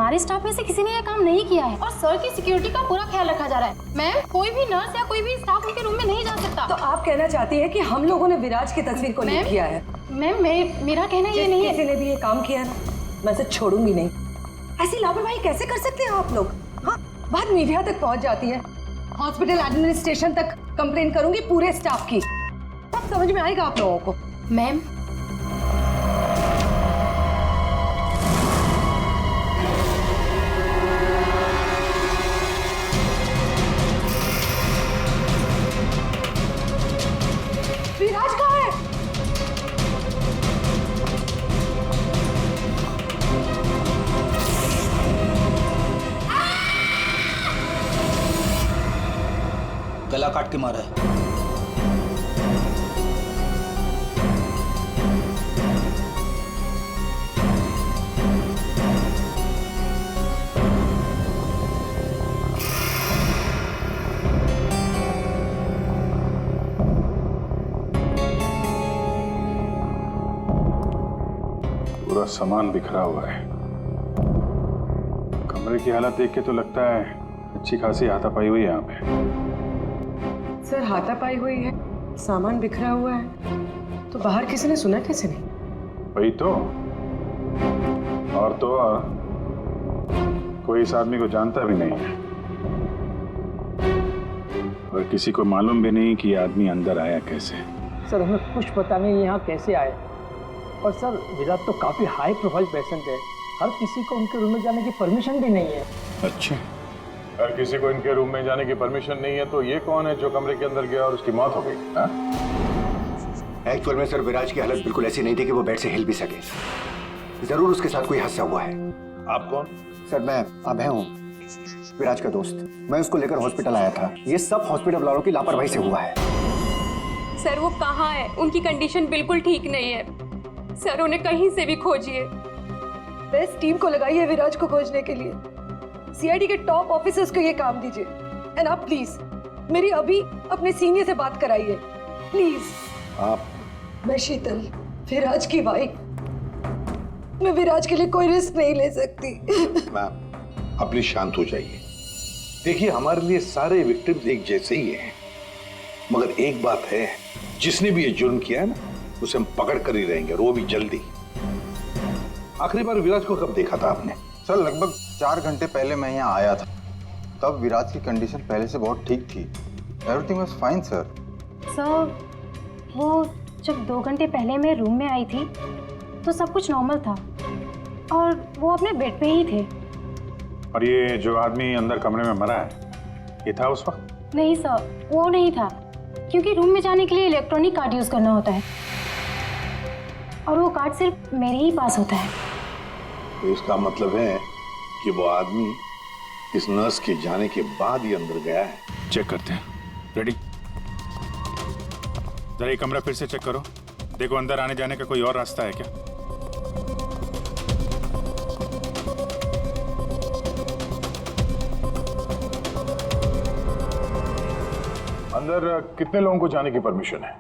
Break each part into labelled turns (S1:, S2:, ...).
S1: हमारे स्टाफ में से किसी ने यह काम नहीं किया है और सर की सिक्योरिटी का पूरा ख्याल रखा जा रहा है। मैम, कोई भी नर्स या कोई भी स्टाफ उनके रूम में नहीं जा सकता।
S2: तो आप कहना चाहती है कि हम लोगों ने विराज की तस्वीर को लीक किया है?
S1: मैम, मेरा कहना ये नहीं है।
S2: किसी ने भी ये काम किया ना, मैं इसे छोड़ूंगी नहीं। ऐसी लापरवाही कैसे कर सकते हैं आप लोग? हाँ, बात मीडिया तक पहुंच जाती है, हॉस्पिटल एडमिनिस्ट्रेशन तक कंप्लेन करूंगी पूरे स्टाफ की। अब समझ में आएगा आप लोगों को।
S1: मैम,
S2: विराज कहाँ है?
S3: गला काट के मारा है।
S4: पूरा सामान बिखरा हुआ है। कमरे की हालत देख के तो लगता है अच्छी खासी हाथापाई हुई है यहाँ पे।
S2: सर, हाथापाई हुई है, सामान बिखरा हुआ है, तो बाहर किसी ने सुना कैसे नहीं?
S4: वही तो। और तो और कोई इस आदमी को जानता भी नहीं है और किसी को मालूम भी नहीं कि ये आदमी अंदर आया कैसे।
S5: सर, हमें कुछ पता नहीं यहाँ कैसे आए। और सर, विराज तो काफी हाई प्रोफाइल पेशेंट है, हर किसी को उनके रूम में जाने की परमिशन भी नहीं है।
S4: अच्छा, हर किसी को इनके रूम में जाने की परमिशन नहीं है, तो ये कौन है जो कमरे के अंदर गया और उसकी मौत हो गई?
S6: एक्चुअल में सर, विराज की हालत बिल्कुल ऐसी नहीं थी कि वो बेड से हिल भी सके। जरूर उसके साथ कोई हादसा हुआ है।
S4: आप कौन?
S6: सर, मैं अभय हूँ, विराज का दोस्त। मैं उसको लेकर हॉस्पिटल आया था। ये सब हॉस्पिटल वालों की लापरवाही से हुआ है।
S7: सर, वो कहाँ है? उनकी कंडीशन बिल्कुल ठीक नहीं है सर, उन्हें कहीं से भी खोजिए।
S2: बेस्ट टीम को लगाइए विराज को खोजने के लिए। सीआईडी के टॉप ऑफिसर्स को ये काम दीजिए। एंड आप प्लीज मेरी अभी अपने सीनियर से बात कराइए, प्लीज।
S4: आप?
S2: मैं शीतल, विराज की वाइफ। मैं विराज के लिए कोई रिस्क नहीं ले सकती।
S8: मैम, आप प्लीज शांत हो जाइए। देखिए, हमारे लिए सारे विक्टिम्स एक जैसे ही हैं, मगर एक बात है, जिसने भी ये जुर्म किया है ना, उसे हम पकड़ कर ही रहेंगे, और वो भी जल्दी। आखिरी बार विराज को कब देखा था आपने?
S9: सर, लगभग 4 घंटे पहले मैं यहाँ आया था। तब विराज की कंडीशन पहले से बहुत ठीक थी। Everything was fine sir.
S1: Sir, वो जब 2 घंटे पहले मैं रूम में आई थी तो सब कुछ नॉर्मल था और वो अपने बेड पे ही थे।
S4: और ये जो आदमी अंदर कमरे में मरा है, ये था उस वक्त?
S1: नहीं सर, वो नहीं था, क्योंकि रूम में जाने के लिए इलेक्ट्रॉनिक कार्ड यूज करना होता है और वो कार्ड सिर्फ मेरे ही पास होता है।
S8: तो इसका मतलब है कि वो आदमी इस नर्स के जाने के बाद ही अंदर गया है।
S4: चेक करते हैं। रेडी? जरा ये कमरा फिर से चेक करो, देखो अंदर आने जाने का कोई और रास्ता है क्या। अंदर कितने लोगों को जाने की परमिशन है?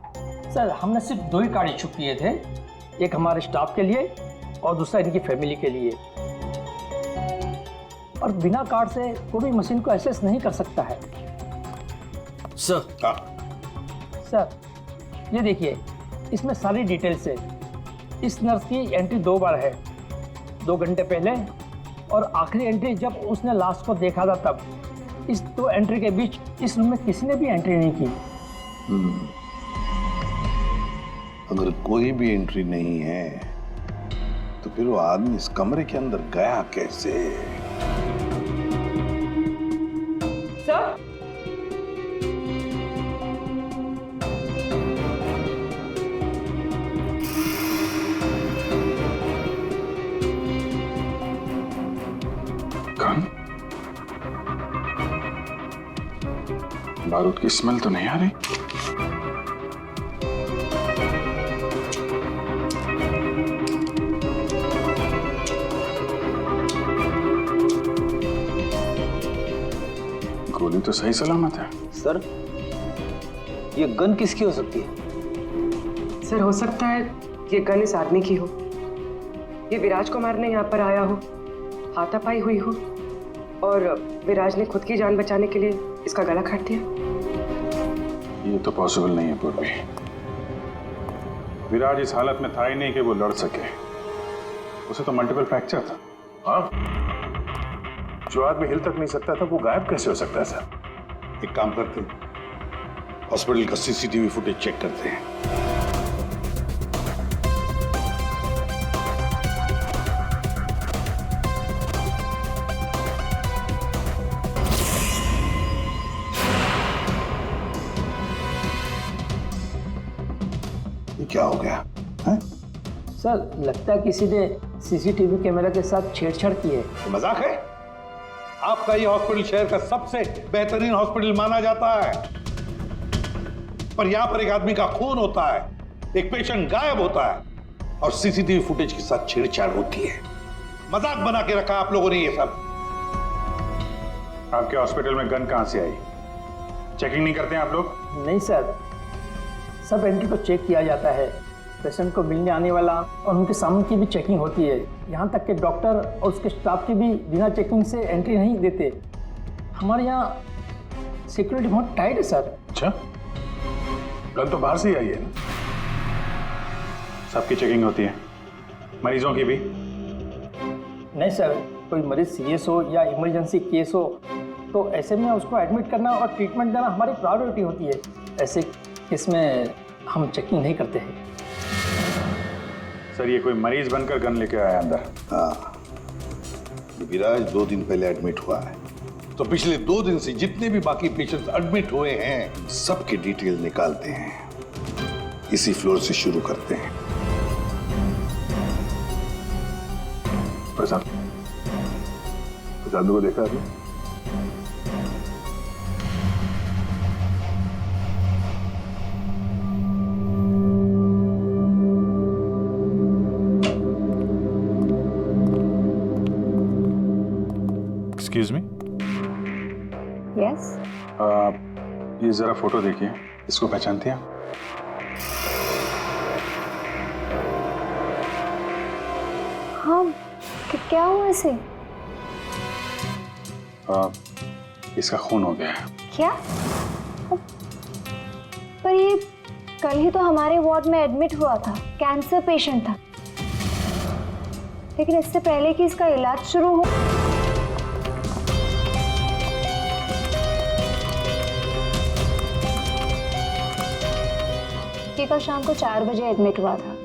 S5: सर, हमने सिर्फ 2 ही कार्ड इशू किए थे, एक हमारे स्टाफ के लिए और दूसरा इनकी फैमिली के लिए। और बिना कार्ड से कोई भी मशीन को एक्सेस नहीं कर सकता है।
S3: सर,
S5: सर, ये देखिए, इसमें सारी डिटेल्स है। इस नर्स की एंट्री 2 बार है, 2 घंटे पहले और आखिरी एंट्री जब उसने लास्ट को देखा था तब। इस 2 एंट्री के बीच इस रूम में किसी ने भी एंट्री नहीं की।
S8: अगर कोई भी एंट्री नहीं है तो फिर वो आदमी इस कमरे के अंदर गया कैसे?
S2: सर,
S4: कौन? बारूद की स्मेल तो नहीं आ रही। गोली तो सही सलामत है।
S3: सर, ये गन किसकी हो सकती है?
S2: सर, हो सकता है ये गन इस आदमी की हो, ये विराज को मारने यहाँ पर आया हो हाथापाई हुई हो और विराज ने खुद की जान बचाने के लिए इसका गला काट दिया।
S4: ये तो पॉसिबल नहीं है पूर्वी। विराज इस हालत में था ही नहीं कि वो लड़ सके। उसे तो मल्टीपल फ्रैक्चर था। हाँ, जो आदमी हिल तक नहीं सकता था वो गायब कैसे हो सकता है सर?
S8: एक काम करते हैं, हॉस्पिटल का सीसीटीवी फुटेज चेक करते हैं। ये क्या हो गया है?
S5: सर लगता है किसी ने सीसीटीवी कैमरा के साथ छेड़छाड़ की है।
S8: ये मजाक है? आपका ये हॉस्पिटल शहर का सबसे बेहतरीन हॉस्पिटल माना जाता है, पर यहां पर एक आदमी का खून होता है, एक पेशेंट गायब होता है और सीसीटीवी फुटेज के साथ छेड़छाड़ होती है। मजाक बना के रखा आप लोगों ने ये सब।
S4: आपके हॉस्पिटल में गन कहां से आई? चेकिंग नहीं करते हैं आप लोग?
S5: नहीं सर, सब एंट्री को चेक किया जाता है। पेशेंट को मिलने आने वाला और उनके सामान की भी चेकिंग होती है। यहाँ तक कि डॉक्टर और उसके स्टाफ की भी बिना चेकिंग से एंट्री नहीं देते। हमारे यहाँ सिक्योरिटी बहुत टाइट है सर।
S4: अच्छा, गन तो बाहर से ही आई है ना? सबकी चेकिंग होती है, मरीजों की भी?
S5: नहीं सर, कोई मरीज सीरियस हो या इमरजेंसी केस हो तो ऐसे में उसको एडमिट करना और ट्रीटमेंट देना हमारी प्रायोरिटी होती है। ऐसे केस में हम चेकिंग नहीं करते हैं।
S4: सर ये कोई मरीज बनकर गन लेके आया अंदर?
S8: हाँ, विराज 2 दिन पहले एडमिट हुआ है, तो पिछले 2 दिन से जितने भी बाकी पेशेंट्स एडमिट हुए हैं सबके डिटेल निकालते हैं। इसी फ्लोर से शुरू करते हैं।
S4: प्रसाद को देखा आपने? Excuse me.
S1: यस।
S4: ये जरा फोटो देखिए, इसको पहचानते हैं?
S1: हाँ, क्या हुआ इसे?
S4: इसका खून हो गया है।
S1: क्या? पर ये कल ही तो हमारे वार्ड में एडमिट हुआ था, कैंसर पेशेंट था। लेकिन इससे पहले कि इसका इलाज शुरू हो, ये कल शाम को 4 बजे एडमिट हुआ था।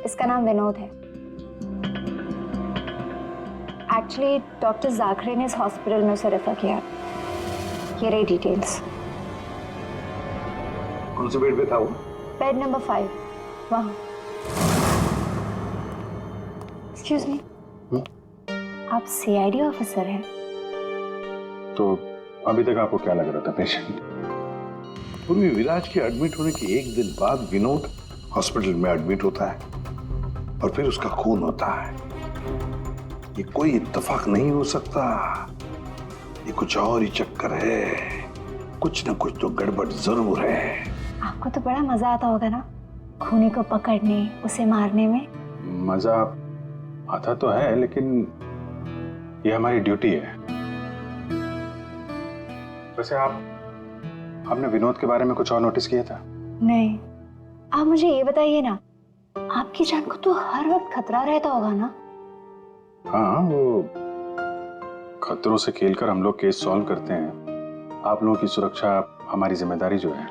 S1: इसका नाम विनोद है। एक्चुअली डॉक्टर जाखरे ने इस हॉस्पिटल में उसे रेफर किया। ये रही डिटेल्स।
S8: कौन से बेड पे था वो?
S1: बेड नंबर 5, वहाँ। एक्सक्यूज मी, आप सीआईडी ऑफिसर हैं?
S4: तो अभी तक आपको क्या लग रहा था पेशेंट?
S8: पूर्वी विराज के एडमिट होने के 1 दिन बाद विनोद हॉस्पिटल में एडमिट होता है और फिर उसका खून होता है। ये कोई इत्तेफाक नहीं हो सकता, ये कुछ और ही चक्कर है। कुछ ना कुछ तो गड़बड़ जरूर है।
S1: आपको तो बड़ा मजा आता होगा ना खूनी को पकड़ने, उसे मारने में?
S4: मजा आता तो है, लेकिन ये हमारी ड्यूटी है। वैसे आपने विनोद के बारे में कुछ और नोटिस किया था?
S1: नहीं। आप मुझे ये बताइए ना, आपकी जान को तो हर वक्त खतरा रहता होगा ना?
S4: हाँ, वो खतरों से खेलकर हम लोग केस सॉल्व करते हैं। आप लोगों की सुरक्षा हमारी जिम्मेदारी जो है।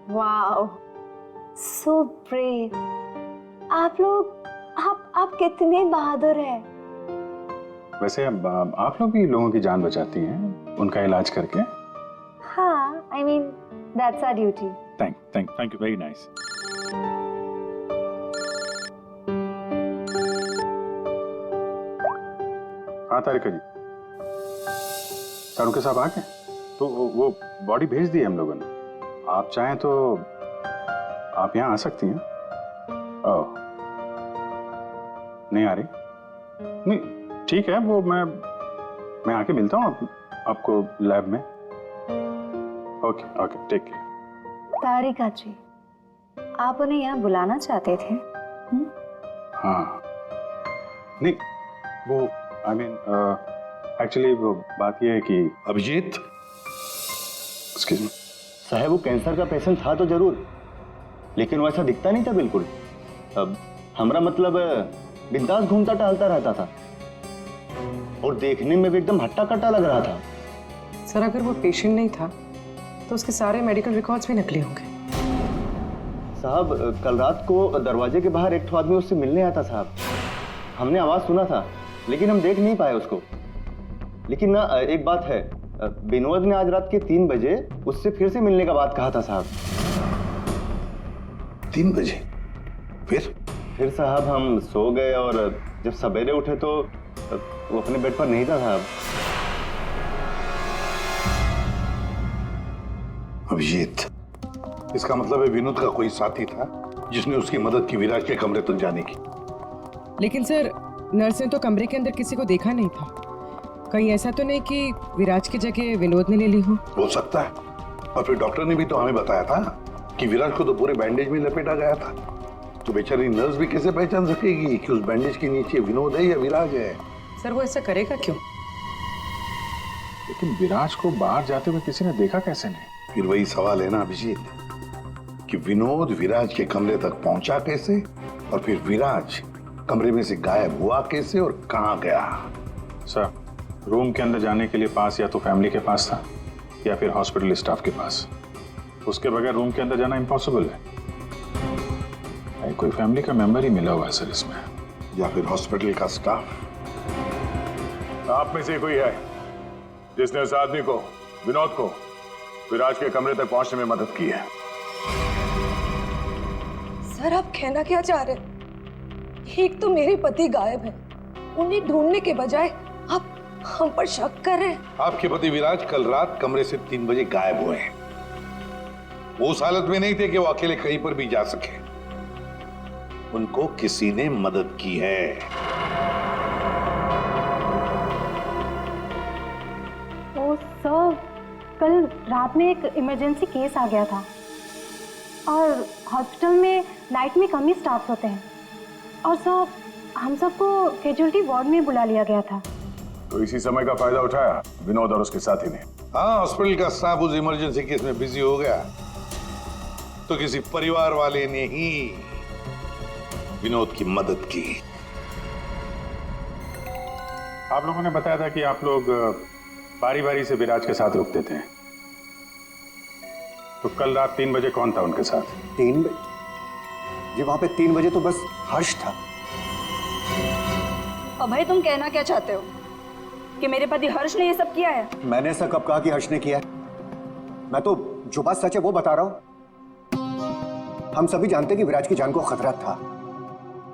S1: Wow, so brave. आप लोग आप कितने बहादुर हैं।
S4: वैसे आप लोग भी लोगों की जान बचाती हैं उनका इलाज करके।
S1: हाँ, I mean that's our duty.
S4: Thank you, very nice. हाँ तारिका जी, सारुके साहब आ गए? तो वो बॉडी भेज दी है हम लोगों ने। आप चाहें तो आप यहाँ आ सकती हैं। ओह, नहीं आ रही? नहीं, ठीक है, वो मैं आके मिलता हूँ आपको लैब में। Okay, take care.
S1: Tarika ji, आप उन्हें यहाँ बुलाना चाहते थे?
S4: हाँ, नहीं, वो आई मीन एक्चुअली वो बात ये है कि
S8: अभिजीत,
S4: एक्सक्यूज मी,
S6: साहब वो कैंसर का पेशेंट था तो जरूर, लेकिन वैसा दिखता नहीं था बिल्कुल। अब हमारा मतलब बिंदास घूमता टहलता रहता था और देखने में भी एकदम हट्टा कट्टा लग रहा था।
S2: सर अगर वो पेशेंट नहीं था तो उसके सारे मेडिकल रिकॉर्ड्स भी नकली होंगे।
S6: साहब कल रात को दरवाजे के बाहर एक आदमी उससे मिलने आया था साहब। हमने आवाज सुना था लेकिन हम देख नहीं पाए उसको। लेकिन ना एक बात है, विनोद ने आज रात के 3 बजे उससे फिर से मिलने का बात कहा था साहब।
S8: 3 बजे? फिर
S6: साहब हम सो गए और जब सवेरे उठे तो वो अपने बेड पर नहीं था साहब।
S8: अभिजीत, इसका मतलब है विनोद का कोई साथी था जिसने उसकी मदद की विराज के कमरे तक जाने की।
S2: लेकिन सर नर्स ने तो कमरे के अंदर किसी को देखा नहीं था। कहीं ऐसा तो नहीं कि विराज की जगह विनोद ने ले ली हो
S8: सकता है। और फिर डॉक्टर ने भी तो हमें बताया था कि विराज को तो पूरे बैंडेज में लपेटा गया था। तो बेचारी नर्स भी कैसे पहचान सकेगी कि उस बैंडेज के नीचे विनोद है या विराज है?
S2: सर वो ऐसा करेगा क्यों?
S4: लेकिन विराज को बाहर जाते हुए किसी ने देखा कैसे नहीं?
S8: फिर वही सवाल है ना अभिजीत, कि विनोद विराज के कमरे तक पहुंचा कैसे और फिर विराज कमरे में से गायब हुआ कैसे और कहां गया?
S4: सर, रूम के अंदर जाने के लिए पास या तो फैमिली के पास था या फिर हॉस्पिटल स्टाफ के पास। उसके बगैर रूम के अंदर जाना इम्पॉसिबल है। कोई फैमिली का मेंबर ही मिला हुआ है सर इसमें,
S8: या फिर हॉस्पिटल का स्टाफ।
S4: आप में से कोई है जिसने उस आदमी को, विनोद को, विराज के कमरे तक पहुंचने में मदद की है?
S2: सर आप कहना क्या चाह रहे हैं? एक तो मेरे पति गायब है, उन्हें ढूंढने के बजाय आप हम पर शक कर रहे हैं।
S8: आपके पति विराज कल रात कमरे से 3 बजे गायब हुए हैं। वो उस हालत में नहीं थे कि वो अकेले कहीं पर भी जा सके। उनको किसी ने मदद की है।
S1: ओ सर, कल रात में एक इमरजेंसी केस आ गया था और हॉस्पिटल में नाइट में कम ही स्टाफ होते हैं और सर हम सबको कैजुअल्टी वार्ड में बुला लिया गया था।
S4: तो इसी समय का फायदा उठाया विनोद और उसके साथी ने।
S8: हाँ, हॉस्पिटल का स्टाफ उस इमरजेंसी केस में बिजी हो गया तो किसी परिवार वाले ने ही विनोद की मदद की।
S4: आप लोगों ने बताया था कि आप लोग बारी बारी से विराज के साथ रुकते थे, तो कल रात 3 बजे कौन था उनके साथ?
S6: 3 बजे जी? वहां पे 3 बजे तो बस हर्ष था।
S10: अभय, तुम कहना क्या चाहते हो कि मेरे पति हर्ष ने ये सब किया है?
S6: मैंने ऐसा कब कहा कि हर्ष ने किया है? मैं तो जो बात सच है वो बता रहा हूं। हम सभी जानते हैं कि विराज की जान को खतरा था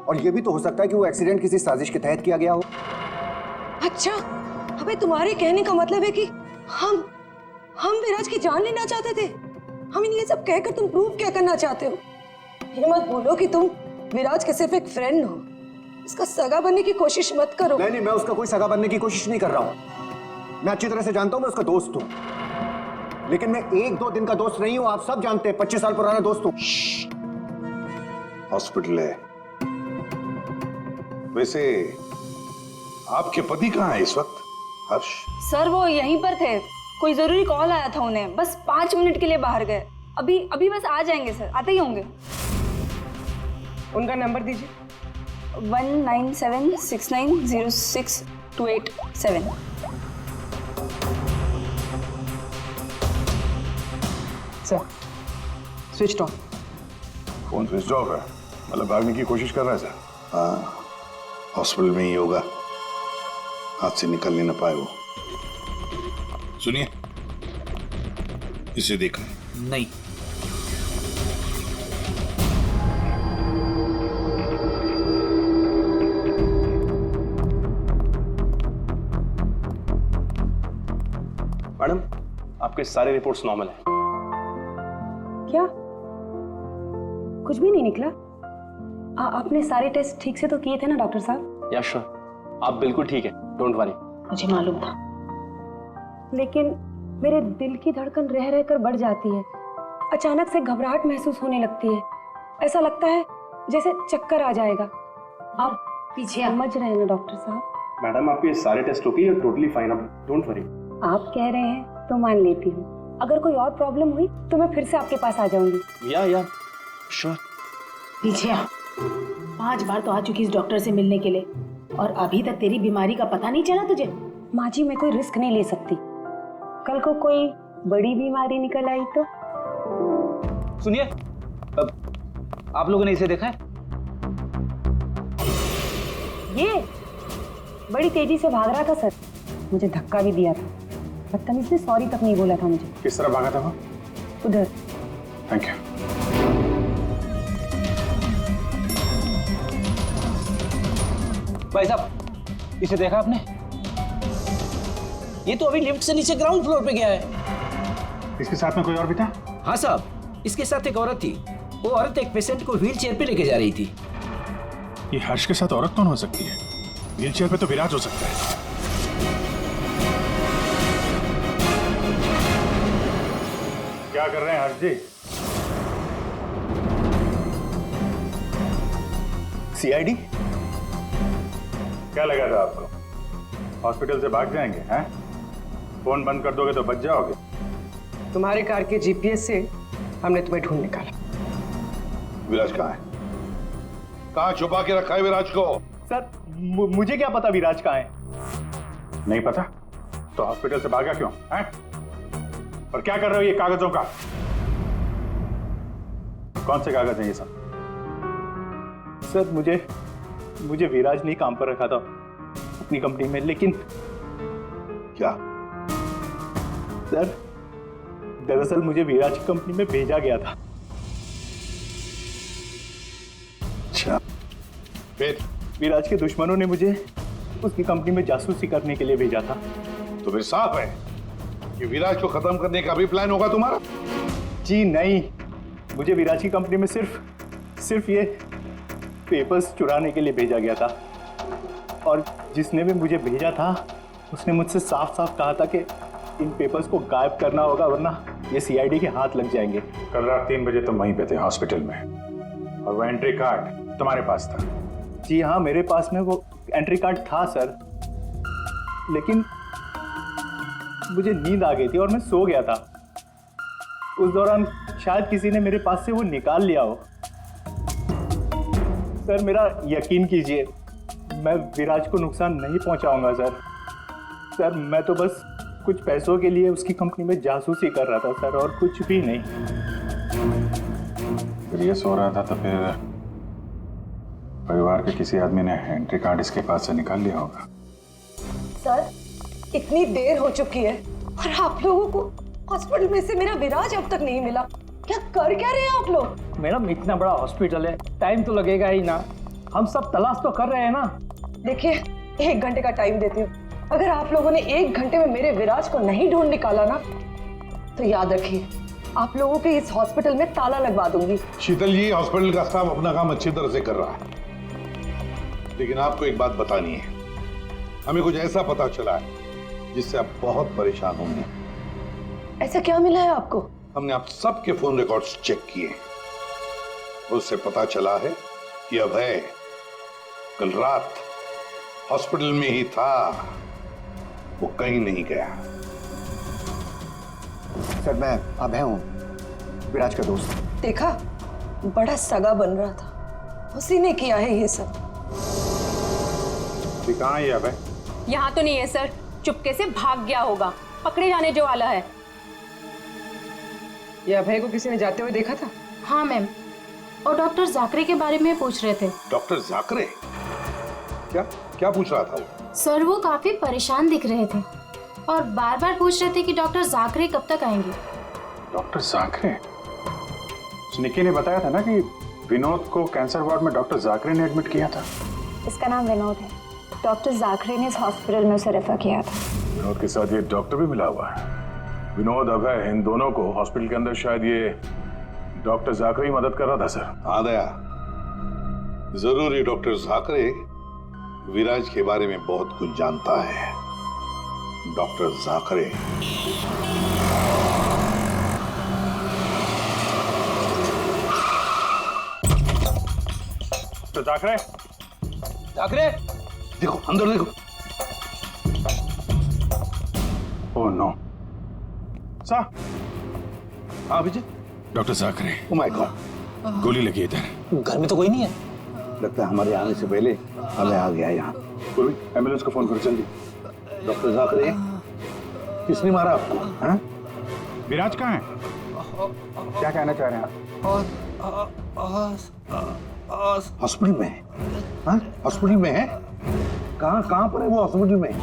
S6: और ये भी तो हो सकता है कि वो एक्सीडेंट किसी साजिश के तहत किया गया हो।
S2: अच्छा, अबे तुम्हारे कहने का मतलब है कि हम विराज की जान लेना चाहते थे? हम ये सब कहकर तुम प्रूव क्या करना चाहते हो? ये मत बोलो कि तुम विराज के सिर्फ एक फ्रेंड हो। इसका सगा बनने की कोशिश मत करो।
S6: नहीं, मैं उसका कोई सगा बनने की कोशिश नहीं कर रहा हूं। मैं अच्छी तरह से जानता हूं, मैं उसका दोस्त हूं। लेकिन मैं 1-2 दिन का दोस्त नहीं हूं, आप सब जानते हैं। 25 साल पुराना दोस्त हूं।
S8: हॉस्पिटल है। वैसे आपके पति कहाँ है इस वक्त? हर्ष?
S10: सर वो यहीं पर थे, कोई जरूरी कॉल आया था उन्हें, बस 5 मिनट के लिए बाहर गए। अभी बस आ जाएंगे सर, आते ही होंगे।
S2: उनका नंबर दीजिए।
S10: 1976906287।
S2: Sir switch off.
S4: Phone switch off है? मतलब भागने की कोशिश कर रहा है सर?
S8: हाँ, हॉस्पिटल में ही होगा, हाथ से निकल नहीं ना पाए वो। सुनिए, इसे देखा
S11: नहीं।
S3: मैडम, आपके सारे रिपोर्ट्स नॉर्मल हैं।
S1: क्या कुछ भी नहीं निकला? आपने सारे टेस्ट ठीक से तो किए थे ना डॉक्टर साहब?
S3: या श्योर, आप बिल्कुल ठीक है, डोंट वरी।
S1: मुझे मालूम था, लेकिन मेरे दिल की धड़कन रह रह कर बढ़ जाती है। अचानक से घबराहट महसूस होने लगती है। ऐसा लगता है जैसे चक्कर आ जाएगा। आप पीछे समझ रहे हैं ना डॉक्टर साहब?
S11: मैडम आपके सारे test okay, you totally fine, अब डोंट वरी।
S10: आप कह रहे हैं तो मान लेती हूँ। अगर कोई और प्रॉब्लम हुई तो मैं फिर से आपके पास आ जाऊंगी।
S11: या श्योर।
S12: पीछे आ। 5 बार तो आ चुकी इस डॉक्टर से मिलने के लिए और अभी तक तेरी बीमारी का पता नहीं चला तुझे।
S10: माँ जी, मैं कोई रिस्क नहीं ले सकती। कल को कोई बड़ी बीमारी निकल आई तो।
S3: सुनिए, अब आप लोगों ने इसे देखा है?
S10: ये बड़ी तेजी से भाग रहा था सर, मुझे धक्का भी दिया था। बदतमीज ने सॉरी तक नहीं बोला था मुझे।
S4: किस तरह भागा था वो?
S10: उधर।
S4: Thank you.
S3: भाई साहब, इसे देखा आपने? ये तो अभी लिफ्ट से नीचे ग्राउंड फ्लोर पे गया है।
S4: इसके साथ में कोई और भी था?
S13: हाँ साहब, इसके साथ एक औरत थी। वो औरत एक पेशेंट को व्हील चेयर पे लेके जा रही थी।
S4: ये हर्ष के साथ औरत कौन हो सकती है? व्हील चेयर पे तो विराज हो सकता है। क्या कर रहे हैं हर्ष जी?
S6: सीआईडी?
S4: क्या लगा था आपको? हॉस्पिटल से भाग जाएंगे हैं? फोन बंद कर दोगे तो बच जाओगे।
S2: तुम्हारे कार के जीपीएस से हमने तुम्हें ढूंढ निकाला।
S8: विराज कहाँ है? कहाँ छुपा के रखा है विराज को?
S6: सर मुझे क्या पता विराज कहाँ है?
S4: नहीं पता तो हॉस्पिटल से भागा क्यों हैं? और क्या कर रहे हो ये कागजों का? कौन से कागज हैं ये सब?
S6: सर मुझे विराज ने काम पर रखा था अपनी कंपनी में, लेकिन
S8: क्या?
S6: सर दरअसल मुझे विराज की कंपनी में भेजा गया था।
S8: अच्छा, फिर?
S6: विराज के दुश्मनों ने मुझे उसकी कंपनी में जासूसी करने के लिए भेजा था।
S8: तो फिर साफ है कि विराज को खत्म करने का भी प्लान होगा तुम्हारा?
S6: जी नहीं, मुझे विराज की कंपनी में सिर्फ ये पेपर्स चुराने के लिए भेजा गया था। और जिसने भी मुझे भेजा था उसने मुझसे साफ साफ कहा था कि इन पेपर्स को गायब करना होगा, वरना ये सीआईडी के हाथ लग जाएंगे।
S4: कल रात 3 बजे तुम वहीं पे थे हॉस्पिटल में और वो एंट्री कार्ड तुम्हारे पास था?
S6: जी हाँ, मेरे पास में वो एंट्री कार्ड था सर, लेकिन मुझे नींद आ गई थी और मैं सो गया था। उस दौरान शायद किसी ने मेरे पास से वो निकाल लिया हो। सर मेरा यकीन कीजिए, मैं विराज को नुकसान नहीं पहुंचाऊंगा सर। सर मैं तो बस कुछ पैसों के लिए उसकी कंपनी में जासूसी कर रहा था सर, और कुछ भी नहीं।
S4: फिर ये सो रहा था तो फिर परिवार के किसी आदमी ने एंट्री कार्ड इसके पास से निकाल लिया होगा।
S2: सर इतनी देर हो चुकी है और आप लोगों को हॉस्पिटल में से मेरा विराज अब तक नहीं मिला। क्या कर क्या रहे हैं आप लोग?
S5: मैडम इतना बड़ा हॉस्पिटल है, टाइम तो लगेगा ही ना। हम सब तलाश तो कर रहे हैं ना।
S2: देखिए 1 घंटे का टाइम देती हूँ, अगर आप लोगों ने 1 घंटे में मेरे विराज को नहीं ढूंढ निकाला ना तो याद रखिए आप लोगों के इस हॉस्पिटल में ताला लगवा दूंगी।
S8: शीतल जी, हॉस्पिटल का स्टाफ अपना काम अच्छी तरह से कर रहा है, लेकिन आपको एक बात बतानी है। हमें कुछ ऐसा पता चला है जिससे आप बहुत परेशान होंगे।
S2: ऐसा क्या मिला है आपको?
S8: हमने आप सबके फोन रिकॉर्ड्स चेक किए, उससे पता चला है कि अभय कल रात हॉस्पिटल में ही था, वो कहीं नहीं गया।
S9: सर मैं अभय हूँ, विराज का दोस्त।
S2: देखा, बड़ा सगा बन रहा था, उसी ने किया है ये सब।
S4: कहाँ है ये अभय?
S7: यहाँ तो नहीं है सर, चुपके से भाग गया होगा, पकड़े जाने जो वाला है।
S2: ये अभय को किसी ने जाते हुए देखा था?
S12: हाँ मैम, और डॉक्टर जाकरे के बारे में पूछ रहे थे।
S8: डॉक्टर जाकरे? क्या क्या पूछ रहा था वो?
S12: सर वो काफी परेशान दिख रहे थे और बार बार पूछ रहे थे कि डॉक्टर जाकरे कब तक आएंगे।
S4: डॉक्टर जाकरे? निकी ने बताया था ना कि विनोद को कैंसर वार्ड में डॉक्टर जाकरे ने एडमिट किया था।
S10: इसका नाम विनोद है, डॉक्टर जाकरे ने इस हॉस्पिटल में उसे रेफर किया था।
S4: विनोद के साथ ये डॉक्टर भी मिला हुआ है। विनोद, अभय, इन दोनों को हॉस्पिटल के अंदर शायद ये डॉक्टर जाकरे ही मदद कर रहा था सर।
S8: हाँ दया, जरूर ये डॉक्टर जाकरे विराज के बारे में बहुत कुछ जानता है। डॉक्टर जाकरे
S4: तो जाकरे
S13: जाकरे
S8: देखो, अंदर देखो।
S4: Oh no. सा
S8: हाँ Abhijeet.
S4: Doctor Sakre,
S8: oh my god,
S4: गोली लगी इधर।
S11: घर में तो कोई नहीं है।
S8: लगता है हमारे आने से पहले हमें आ गया यहाँ। पूर्वी, एम्बुलेंस को फोन करो जल्दी। डॉक्टर साकरे, किसने मारा आपको? हाँ?
S4: विराज कहाँ है? क्या कहना चाह रहे हैं आप?
S8: हॉस्पिटल में है? हाँ? हॉस्पिटल में है? कहाँ पर है वो हॉस्पिटल में?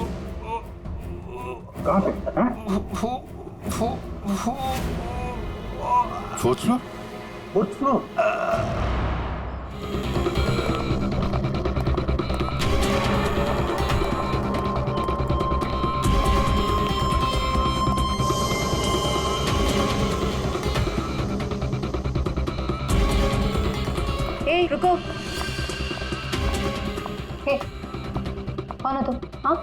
S8: कहाँ पे? हाँ?
S4: Fourth floor?
S8: Fourth floor?
S1: ए, रुको। ए, कौन हो तुम? हाँ?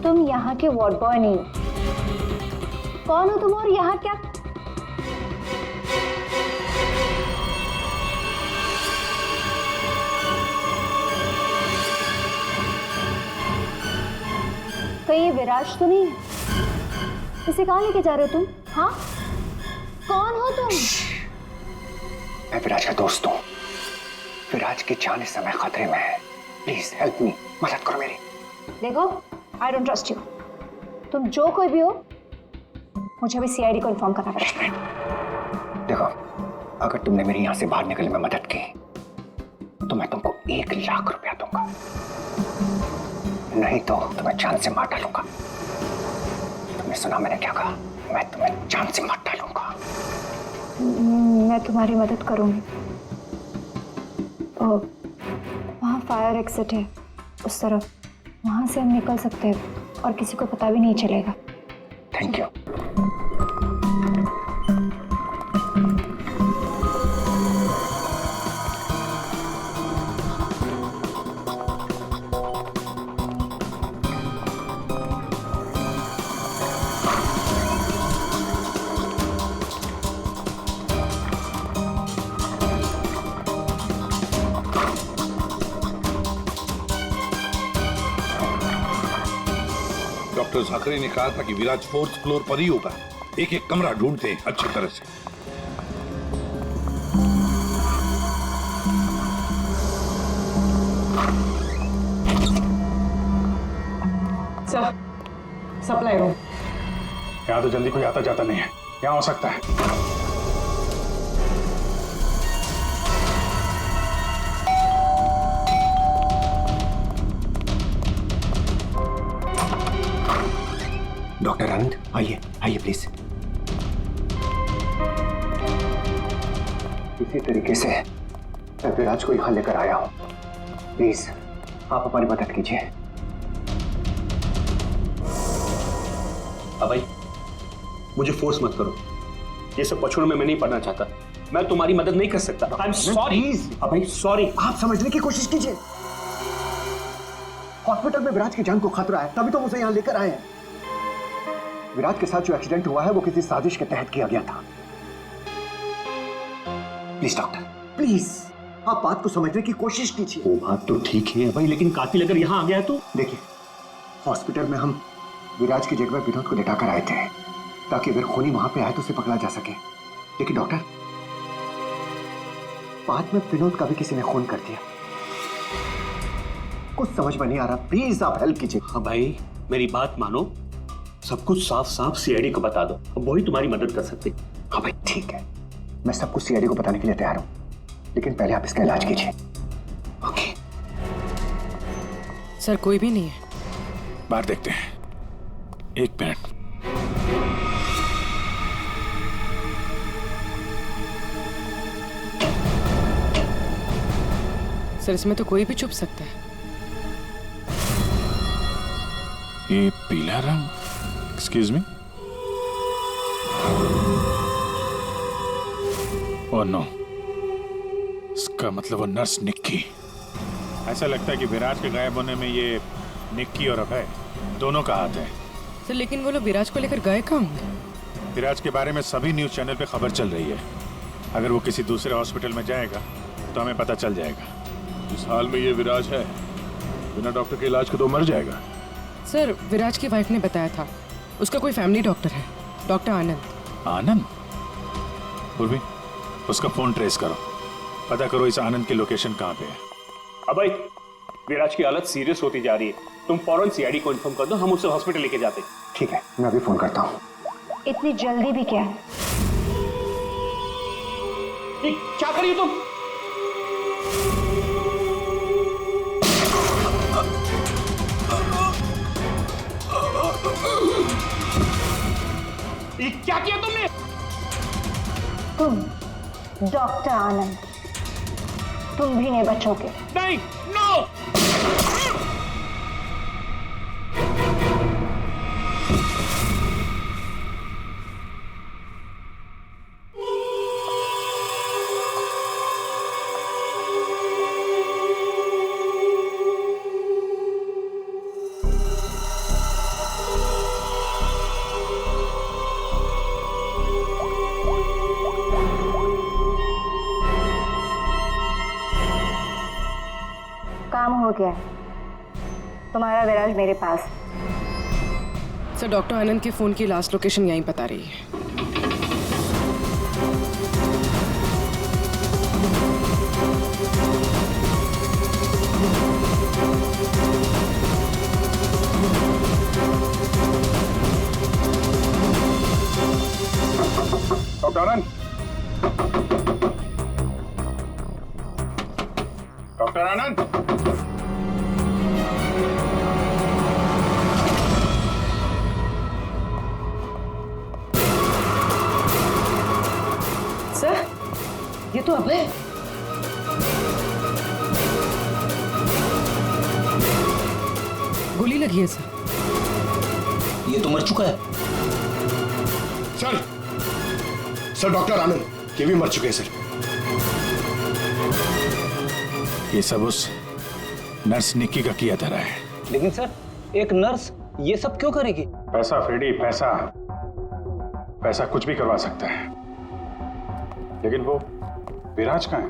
S1: तुम यहाँ के वार्ड बॉय नहीं हो। कौन हो तुम और यहाँ क्या? कहीं ये विराज तो नहीं है? इसे कहाँ लेके जा रहे हो तुम? हाँ? कौन हो तुम?
S14: मैं विराज का दोस्त हूँ। विराज की जान इस समय खतरे में है। प्लीज हेल्प मी, मदद करो मेरी।
S1: देखो, आई डोंट ट्रस्ट यू। तुम जो कोई भी हो, मुझे अभी सीआईडी को इन्फॉर्म करना पड़ेगा।
S14: देखो, अगर तुमने मेरी यहाँ से बाहर निकलने में मदद की तो मैं तुमको 1 लाख रुपया दूंगा, नहीं तो तुम्हें जान से मार डालूंगा। तुमने सुना मैंने क्या कहा? मैं तुम्हें जान से मार डालूंगा।
S1: मैं तुम्हारी मदद करूंगी। वहाँ फायर एग्जिट है उस तरफ, वहाँ से हम निकल सकते हैं और किसी को पता भी नहीं चलेगा।
S14: Thank you.
S8: डॉक्टर साकरे ने कहा था कि विराज 4th फ्लोर पर ही होगा। एक एक कमरा ढूंढते हैं अच्छी तरह से।
S10: Sir, supply room.
S4: यहाँ तो जल्दी कोई आता जाता नहीं है। यहाँ हो सकता है।
S14: डॉक्टर आनंद, आइए आइए प्लीज। इसी तरीके से मैं विराज को यहां लेकर आया हूं। प्लीज आप हमारी मदद कीजिए।
S11: अब भाई मुझे फोर्स मत करो। ये सब पछुड़ों में मैं नहीं पढ़ना चाहता। मैं तुम्हारी मदद नहीं कर सकता। I am sorry. अब भाई सॉरी।
S14: आप समझने की कोशिश कीजिए। हॉस्पिटल में विराज की जान को खतरा है, तभी तो उसे यहां लेकर आए हैं। विराज के साथ जो एक्सीडेंट हुआ है वो किसी साजिश के तहत किया गया था। प्लीज डॉक्टर, प्लीज आप बात को समझने की कोशिश कीजिए।
S11: वो बात तो ठीक है भाई, लेकिन कातिल अगर यहाँ आ गया तो?
S14: देखिए, हॉस्पिटल में हम विराज की जगह विनोद को लेटाकर आए थे ताकि अगर खूनी वहां पे आए तो उसे पकड़ा जा सके। लेकिन डॉक्टर, बाद में विनोद का भी किसी ने खून कर दिया। कुछ समझ में नहीं आ रहा। प्लीज आप हेल्प कीजिए।
S11: हाँ भाई, मेरी बात मानो, सब कुछ साफ साफ सीआईडी को बता दो। अब वही तुम्हारी मदद कर सकते।
S14: हाँ भाई ठीक है, मैं सब कुछ सीआईडी को बताने के लिए तैयार हूं, लेकिन पहले आप इसका इलाज कीजिए। ओके
S10: सर, कोई भी नहीं है।
S4: बाहर देखते हैं। 1 मिनट।
S10: सर, इसमें तो कोई भी छुप सकता है।
S4: ये पीला रंग, एक्सक्यूज मी। ओह नो, इसका मतलब वो नर्स निक्की। ऐसा लगता है कि विराज के गायब होने में ये निक्की और अभय दोनों का हाथ है।
S10: सर, लेकिन वो लोग विराज को लेकर गए कहाँ होंगे?
S4: विराज के बारे में सभी न्यूज चैनल पे खबर चल रही है। अगर वो किसी दूसरे हॉस्पिटल में जाएगा तो हमें पता चल जाएगा।
S8: इस हाल में ये विराज है
S4: बिना डॉक्टर के इलाज के तो मर जाएगा।
S15: सर, विराज की वाइफ ने बताया था, उसका कोई फैमिली डॉक्टर है, डॉक्टर आनंद।
S4: आनंद? उर्वी, उसका फोन ट्रेस करो, पता करो इस आनंद की लोकेशन कहाँ पे है।
S11: अब भाई, विराज की हालत सीरियस होती जा रही है, तुम फौरन सीआईडी को इन्फॉर्म कर दो, हम उसे हॉस्पिटल लेके जाते हैं।
S14: ठीक है, मैं अभी फोन करता हूँ।
S1: इतनी जल्दी भी क्या?
S11: क्या करिए तुम? क्या किया तुमने?
S1: तुम डॉक्टर आनंद, तुम भी नहीं बचोगे।
S11: नहीं, नो।
S1: काम हो गया, तुम्हारा विराज मेरे पास।
S15: सर, डॉक्टर आनंद के फोन की लास्ट लोकेशन यहीं बता रही है।
S4: डॉक्टर आनंद, डॉक्टर आनंद,
S2: सर, ये तो अभय है।
S15: गोली लगी है सर।
S13: ये तो मर चुका है।
S14: सर डॉक्टर आनंद ये भी मर चुके हैं सर।
S4: ये सब उस नर्स निक्की का किया धरा है।
S11: लेकिन सर, एक नर्स ये सब क्यों करेगी?
S4: पैसा फ्रेडी, पैसा, पैसा कुछ भी करवा सकता है। लेकिन वो विराज कहाँ है?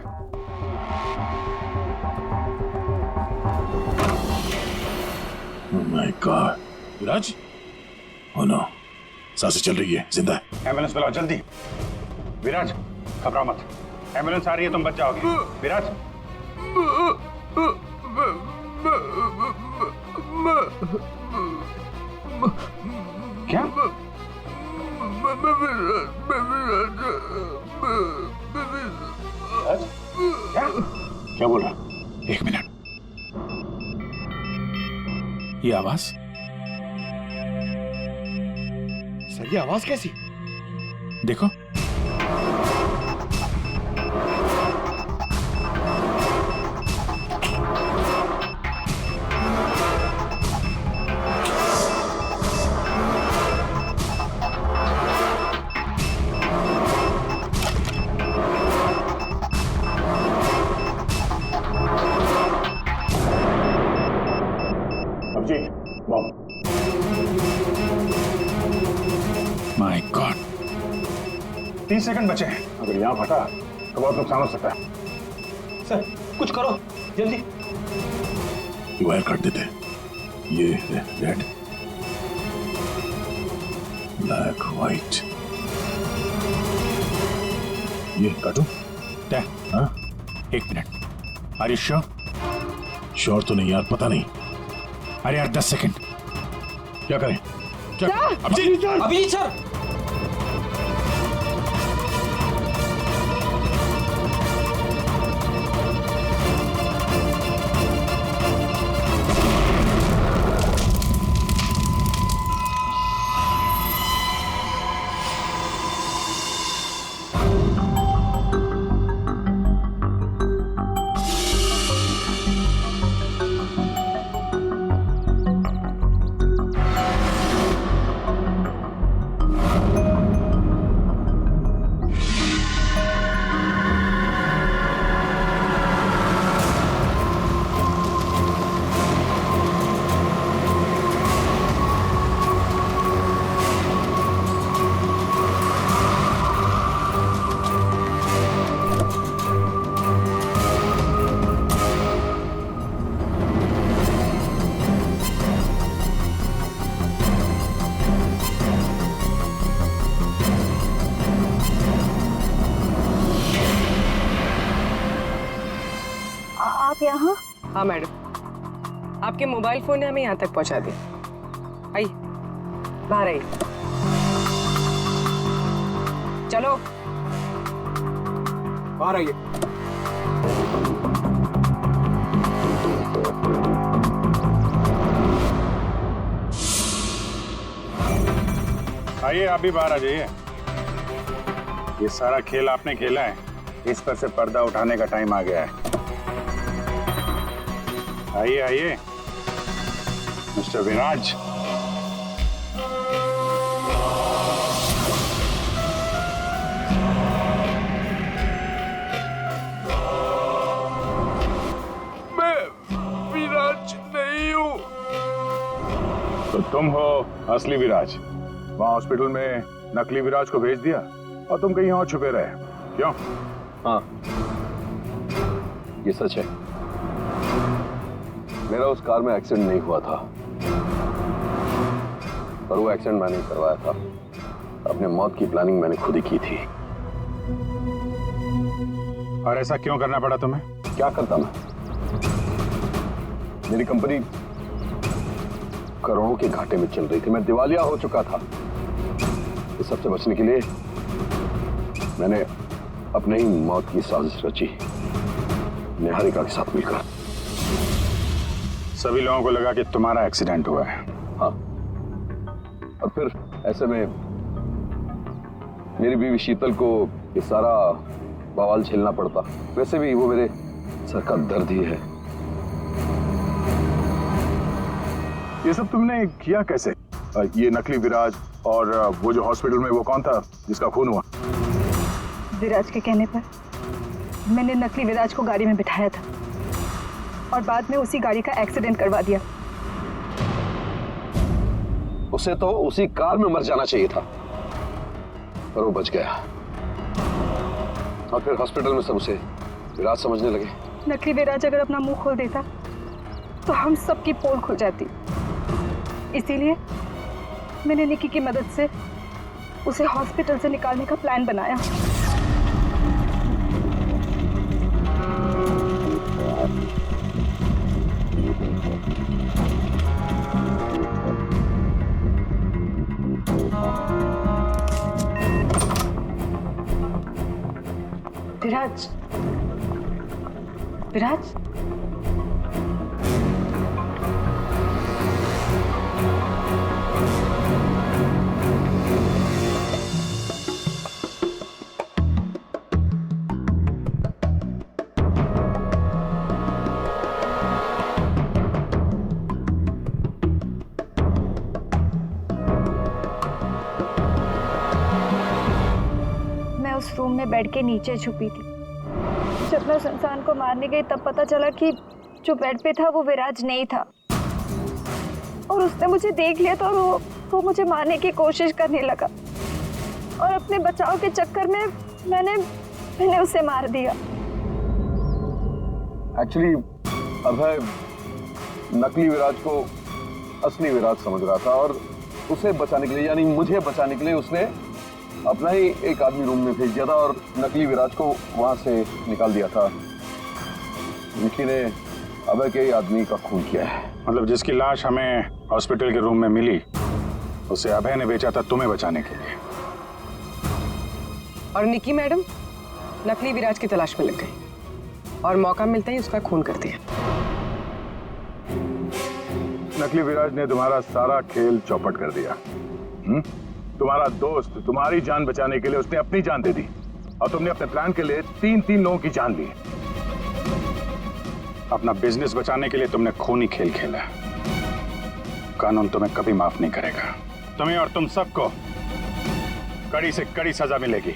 S4: Oh my God, Viraj? Oh no, सांसें चल रही है, जिंदा है। एम्बुलेंस बुलाओ जल्दी। विराज, घबराओ मत, एम्बुलेंस आ रही है, तुम बच जाओगे। विराज, क्या? क्या? क्या बोल रहा? एक मिनट, ये आवाज?
S14: सर ये आवाज कैसी?
S4: देखो, माय गॉड, 30 सेकंड बचे हैं। अगर यहाँ फटा तो बहुत नुकसान हो सकता है।
S11: सर, कुछ करो जल्दी।
S4: वायर काट देते, ये रेड, ब्लैक, व्हाइट, ये काटू? हाँ, एक minute. Are you sure? Sure तो नहीं यार, पता नहीं। अरे यार 10 सेकंड, क्या करें? क्या?
S13: अभिजीत सर,
S15: हाँ मैडम, आपके मोबाइल फोन ने हमें यहाँ तक पहुँचा दिया। आइए, बाहर आइए। चलो
S13: बाहर आइए।
S4: आइए, आप भी बाहर आ जाइए। ये सारा खेल आपने खेला है, इस पर से पर्दा उठाने का टाइम आ गया है। आइए आइए मिस्टर विराज।
S8: मैं विराज नहीं हूं।
S4: तो तुम हो असली विराज। वहां हॉस्पिटल में नकली विराज को भेज दिया और तुम कहीं और छुपे रहे, क्यों?
S16: हाँ, ये सच है। मेरा उस कार में एक्सीडेंट नहीं हुआ था, पर वो एक्सीडेंट मैंने करवाया था। अपने मौत की प्लानिंग मैंने खुद ही की थी।
S4: और ऐसा क्यों करना पड़ा तुम्हें?
S16: क्या करता मैं? मेरी कंपनी करोड़ों के घाटे में चल रही थी, मैं दिवालिया हो चुका था। इस सबसे बचने के लिए मैंने अपने ही मौत की साजिश रची, निहारिका के साथ मिलकर।
S4: सभी लोगों को लगा कि तुम्हारा एक्सीडेंट हुआ है।
S16: हाँ, और फिर ऐसे में मेरी बीवी शीतल को ये सारा बवाल झेलना पड़ता। वैसे भी वो मेरे सर का दर्द ही है।
S4: ये सब तुमने किया कैसे? ये नकली विराज और वो जो हॉस्पिटल में वो कौन था जिसका खून हुआ?
S17: विराज के कहने पर मैंने नकली विराज को गाड़ी में बिठाया था और बाद में उसी गाड़ी का एक्सीडेंट करवा दिया।
S16: उसे तो उसी कार में मर जाना चाहिए था, पर वो बच गया। और फिर हॉस्पिटल में सब उसे विराज समझने लगे।
S17: नकली विराज अगर अपना मुंह खोल देता तो हम सबकी पोल खुल जाती। इसीलिए मैंने निकी की मदद से उसे हॉस्पिटल से निकालने का प्लान बनाया। विराज, विराज, रूम में बेड के नीचे छुपी थी। जब मैं संसान को मारने गई तब पता चला कि जो बेड पे था वो विराज नहीं था और उसने मुझे देख लिया था और वो मुझे मारने की कोशिश करने लगा और अपने बचाव के चक्कर में मैंने उसे मार दिया।
S16: एक्चुअली अभय नकली विराज को असली विराज समझ रहा था और उसे बचाने के लिए, यानी मुझे बचाने के लिए, उसने अपना ही एक आदमी रूम में भेज दिया था और नकली विराज को वहां से निकाल दिया था। निकी ने अभय के ही आदमी का खून किया है।
S4: मतलब जिसकी लाश हमें हॉस्पिटल के रूम में मिली उसे अभय ने बेचा था तुम्हें बचाने के लिए।
S15: और निकी मैडम नकली विराज की तलाश में लग गई और मौका मिलता ही उसका खून कर दिया।
S4: नकली विराज ने तुम्हारा सारा खेल चौपट कर दिया। तुम्हारा दोस्त तुम्हारी जान बचाने के लिए उसने अपनी जान दे दी और तुमने अपने प्लान के लिए 3 लोगों की जान ली। अपना बिजनेस बचाने के लिए तुमने खूनी खेल खेला। कानून तुम्हें कभी माफ नहीं करेगा। तुम्हें और तुम सबको कड़ी से कड़ी सजा मिलेगी।